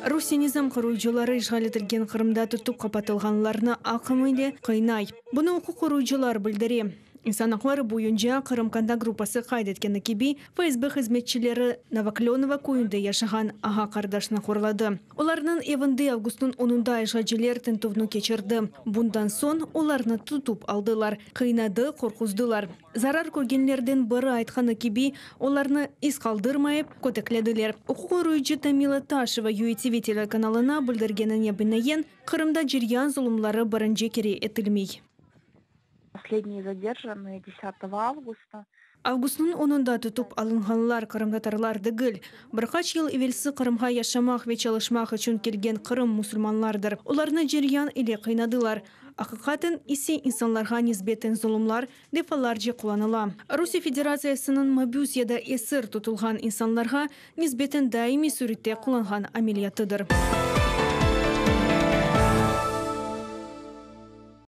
Русия низам курууучулары ишгал этилген Кырымда тутуп капатылганларны акымы эле кыйнай. Буну укук курууучулар билдири. Инсан акылары боюнча Кырымканда группасы кайд эткени кеби ФСБ хизметчилери Новокленова көйүндө яшаган ага кардашына курлады. Оларнын эвинде августтун 10-унда ишгалчылар тинтүүнү кечирди. Бундан соң оларны тутуп алдылар, кыйнады, коркуздулар. Зарар көргенлерден бiri айтканы кеби оларны из калдырмайып көтөклөдүлөр. Укук курууучу Тамила Ташева ЮТВ телеканалына билдиргенине бинайын Кырымда жирян зулумлары биринчи кере этилмей. Последние задержанные 10 августа. Августун 10-унда тутуп алынганлар кырымдатарлар дегил. Bir kaç yıl evvelsi Kırımga yaşamak ve çalışmak için kelgen Kırım musulmanlardır. Оларны жирян ile kıynadılar. Hakikaten ise insanlarga nisbeten zulümlar defalarca kullanıla. Rusya Federasyasının mabus ya da esir tutulgan insanlarga nisbeten daimi surette kullanılan ameliyatıdır.